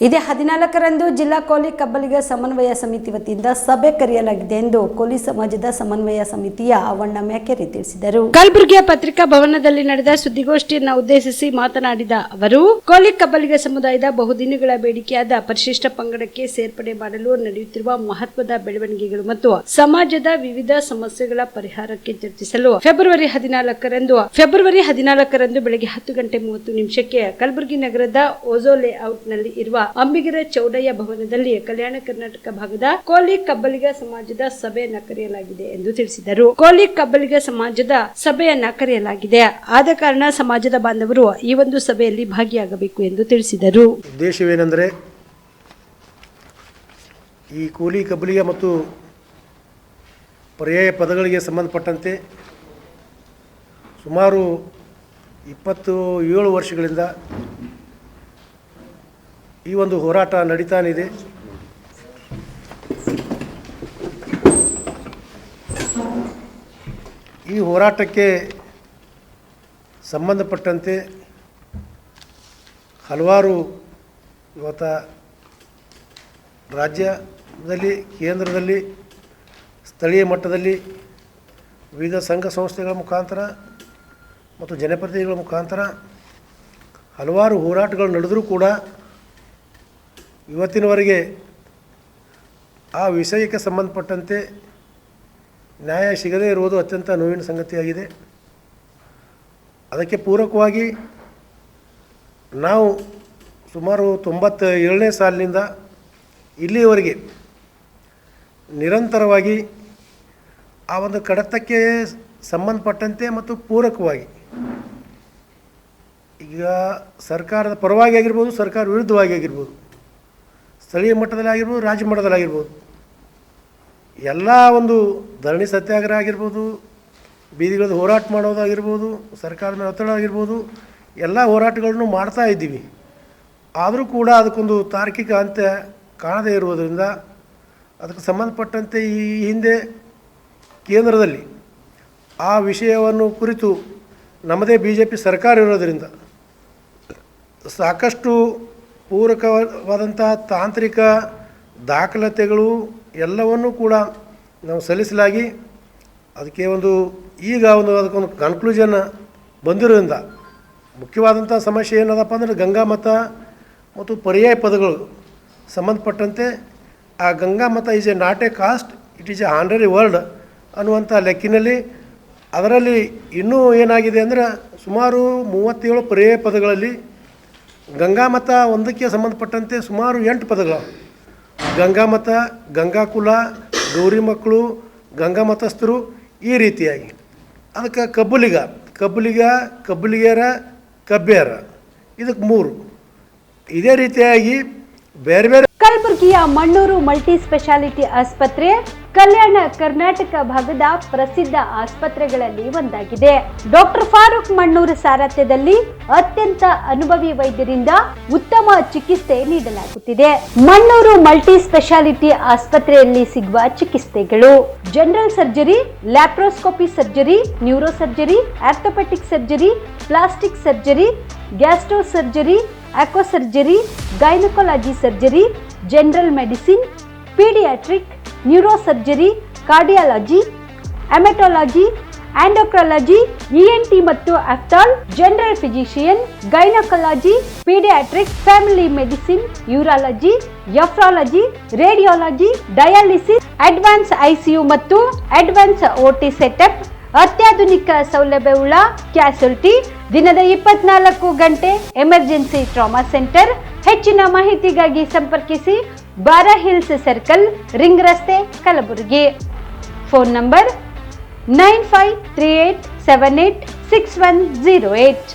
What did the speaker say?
ಇದೇ 14ರಂದು ಜಿಲ್ಲಾ ಕೋಲಿ ಕಬ್ಬಲಿಗ ಸಮನ್ವಯ ಸಮಿತಿ ವತಿಯಿಂದ ಸಭೆ ಕರೆಯಲಾಗಿದೆ ಎಂದು ಕೋಲಿ ಸಮಾಜದ ಸಮನ್ವಯ ಸಮಿತಿಯ ಅವಣ್ಣ ಮ್ಯಾಕೆರೆ ತಿಳಿಸಿದರು. ಕಲಬುರಗಿಯ ಪತ್ರಿಕಾ ಭವನದಲ್ಲಿ ನಡೆದ ಸುದ್ದಿಗೋಷ್ಠಿಯನ್ನು ಉದ್ದೇಶಿಸಿ ಮಾತನಾಡಿದ ಅವರು, ಕೋಲಿ ಕಬ್ಬಲಿಗ ಸಮುದಾಯದ ಬಹುದಿನಗಳ ಬೇಡಿಕೆಯಾದ ಪರಿಶಿಷ್ಟ ಪಂಗಡಕ್ಕೆ ಸೇರ್ಪಡೆ ಮಾಡಲು ನಡೆಯುತ್ತಿರುವ ಮಹತ್ವದ ಬೆಳವಣಿಗೆಗಳು ಮತ್ತು ಸಮಾಜದ ವಿವಿಧ ಸಮಸ್ಯೆಗಳ ಪರಿಹಾರಕ್ಕೆ ಚರ್ಚಿಸಲು ಫೆಬ್ರವರಿ 14ರಂದು ಬೆಳಗ್ಗೆ 10:30 ಕಲಬುರಗಿ ನಗರದ ಓಜೋ ಲೇಔಟ್ನಲ್ಲಿ ಇರುವ ಅಂಬಿಗರ ಚೌಡಯ್ಯ ಭವನದಲ್ಲಿ ಕಲ್ಯಾಣ ಕರ್ನಾಟಕ ಭಾಗದ ಕೋಲಿ ಕಬ್ಬಲಿಗ ಸಮಾಜದ ಸಭೆಯನ್ನ ಕರೆಯಲಾಗಿದೆ ಎಂದು ತಿಳಿಸಿದರು. ಕೋಲಿ ಕಬ್ಬಲಿಗ ಸಮಾಜದ ಸಭೆಯನ್ನ ಕರೆಯಲಾಗಿದೆ, ಆದ ಕಾರಣ ಸಮಾಜದ ಬಾಂಧವರು ಈ ಒಂದು ಸಭೆಯಲ್ಲಿ ಭಾಗಿಯಾಗಬೇಕು ಎಂದು ತಿಳಿಸಿದರು. ಉದ್ದೇಶವೇನೆಂದರೆ, ಈ ಕೋಲಿ ಕಬ್ಬಲಿಗ ಮತ್ತು ಪರ್ಯಾಯ ಪದಗಳಿಗೆ ಸಂಬಂಧಪಟ್ಟಂತೆ ಸುಮಾರು 27 ವರ್ಷಗಳಿಂದ ಈ ಒಂದು ಹೋರಾಟ ನಡೀತಾನಿದೆ. ಈ ಹೋರಾಟಕ್ಕೆ ಸಂಬಂಧಪಟ್ಟಂತೆ ಹಲವಾರು ಇವತ್ತು ರಾಜ್ಯದಲ್ಲಿ, ಕೇಂದ್ರದಲ್ಲಿ, ಸ್ಥಳೀಯ ಮಟ್ಟದಲ್ಲಿ ವಿವಿಧ ಸಂಘ ಸಂಸ್ಥೆಗಳ ಮುಖಾಂತರ ಮತ್ತು ಜನಪ್ರತಿನಿಧಿಗಳ ಮುಖಾಂತರ ಹಲವಾರು ಹೋರಾಟಗಳು ನಡೆದರೂ ಕೂಡ ಇವತ್ತಿನವರೆಗೆ ಆ ವಿಷಯಕ್ಕೆ ಸಂಬಂಧಪಟ್ಟಂತೆ ನ್ಯಾಯ ಸಿಗದೇ ಇರುವುದು ಅತ್ಯಂತ ನೋವಿನ ಸಂಗತಿಯಾಗಿದೆ. ಅದಕ್ಕೆ ಪೂರಕವಾಗಿ ನಾವು ಸುಮಾರು 97ನೇ ಸಾಲಿನಿಂದ ಇಲ್ಲಿಯವರೆಗೆ ನಿರಂತರವಾಗಿ ಆ ಒಂದು ಕಡತಕ್ಕೆ ಸಂಬಂಧಪಟ್ಟಂತೆ ಮತ್ತು ಪೂರಕವಾಗಿ ಈಗ ಸರ್ಕಾರದ ಪರವಾಗಿ ಆಗಿರ್ಬೋದು, ಸರ್ಕಾರ ವಿರುದ್ಧವಾಗಿ ಆಗಿರ್ಬೋದು, ಸ್ಥಳೀಯ ಮಟ್ಟದಲ್ಲಿ ಆಗಿರ್ಬೋದು, ರಾಜ್ಯ ಮಟ್ಟದಲ್ಲಿ ಆಗಿರ್ಬೋದು, ಎಲ್ಲ ಒಂದು ಧರಣಿ ಸತ್ಯಾಗ್ರಹ ಆಗಿರ್ಬೋದು, ಬೀದಿಗಳದ್ದು ಹೋರಾಟ ಮಾಡೋದಾಗಿರ್ಬೋದು, ಸರ್ಕಾರದ ಮೇಲೆ ಒತ್ತಡ ಆಗಿರ್ಬೋದು, ಎಲ್ಲ ಹೋರಾಟಗಳನ್ನು ಮಾಡ್ತಾ ಇದ್ದೀವಿ. ಆದರೂ ಕೂಡ ಅದಕ್ಕೊಂದು ತಾರ್ಕಿಕ ಅಂತ್ಯ ಕಾಣದೇ ಇರುವುದರಿಂದ ಅದಕ್ಕೆ ಸಂಬಂಧಪಟ್ಟಂತೆ ಈ ಹಿಂದೆ ಕೇಂದ್ರದಲ್ಲಿ ಆ ವಿಷಯವನ್ನು ಕುರಿತು ನಮ್ಮದೇ BJP ಸರ್ಕಾರ ಇರೋದರಿಂದ ಸಾಕಷ್ಟು ಪೂರಕವಾದಂಥ ತಾಂತ್ರಿಕ ದಾಖಲಾತಿಗಳು ಎಲ್ಲವನ್ನೂ ಕೂಡ ನಾವು ಸಲ್ಲಿಸಲಾಗಿ ಅದಕ್ಕೆ ಅದಕ್ಕೊಂದು ಕನ್ಕ್ಲೂಷನ್ ಬಂದಿರೋದ್ರಿಂದ ಮುಖ್ಯವಾದಂಥ ಸಮಸ್ಯೆ ಏನದಪ್ಪ ಅಂದರೆ ಗಂಗಾ ಮತ ಮತ್ತು ಪರ್ಯಾಯ ಪದಗಳು ಸಂಬಂಧಪಟ್ಟಂತೆ ಆ ಗಂಗಾ ಮತ is A not A cost, it is A honorary word ಅನ್ನುವಂಥ ಲೆಕ್ಕಿನಲ್ಲಿ ಅದರಲ್ಲಿ ಇನ್ನೂ ಏನಾಗಿದೆ ಅಂದರೆ ಸುಮಾರು 37 ಪರ್ಯಾಯ ಪದಗಳಲ್ಲಿ ಗಂಗಾ ಮತ ಒಂದಕ್ಕೆ ಸಂಬಂಧಪಟ್ಟಂತೆ ಸುಮಾರು 8 ಪದಗಳು. ಗಂಗಾ ಮತ, ಗಂಗಾ ಕುಲ, ಗೌರಿ ಮಕ್ಕಳು, ಗಂಗಾ ಮತಸ್ಥರು, ಈ ರೀತಿಯಾಗಿ ಅದಕ್ಕೆ ಕಬ್ಬಲಿಗರ, ಕಬ್ಬಿಯರ, ಇದಕ್ಕೆ 3 ಇದೇ ರೀತಿಯಾಗಿ ಬೇರೆ ಬೇರೆ. ಕಲಬುರಗಿಯ ಮಣ್ಣೂರು ಮಲ್ಟಿ ಸ್ಪೆಷಾಲಿಟಿ ಆಸ್ಪತ್ರೆ ಕಲ್ಯಾಣ ಕರ್ನಾಟಕ ಭಾಗದ ಪ್ರಸಿದ್ಧ ಆಸ್ಪತ್ರೆಗಳಲ್ಲಿ ಒಂದಾಗಿದೆ. ಡಾಕ್ಟರ್ ಫಾರೂಕ್ ಮಣ್ಣೂರು ಸಾರಥ್ಯದಲ್ಲಿ ಅತ್ಯಂತ ಅನುಭವಿ ವೈದ್ಯರಿಂದ ಉತ್ತಮ ಚಿಕಿತ್ಸೆ ನೀಡಲಾಗುತ್ತಿದೆ. ಮಣ್ಣೂರು ಮಲ್ಟಿ ಸ್ಪೆಷಾಲಿಟಿ ಆಸ್ಪತ್ರೆಯಲ್ಲಿ ಸಿಗುವ ಚಿಕಿತ್ಸೆಗಳು: general surgery, laparoscopy surgery, neuro surgery, orthopaedic surgery, plastic surgery, gastro surgery, aqua surgery, gynaecology surgery, general medicine, paediatric, neuro surgery, cardiology, haematology, endocrinology, ENT ಮತ್ತು ophthal, general physician, gynaecology, paediatric, family medicine, urology, nephrology, radiology, dialysis, advance ICU ಮತ್ತು advance OT setup, ಅತ್ಯಾಧುನಿಕ ಸೌಲಭ್ಯವುಳ್ಳ ಕ್ಯಾಸುಲಿಟಿ, ದಿನದ 24 ಗಂಟೆ emergency trauma centre. ಹೆಚ್ಚಿನ ಮಾಹಿತಿಗಾಗಿ ಸಂಪರ್ಕಿಸಿ ಬಾರಾ hills circle, ring ರಸ್ತೆ, ಕಲಬುರಗಿ. Phone number 9538786108.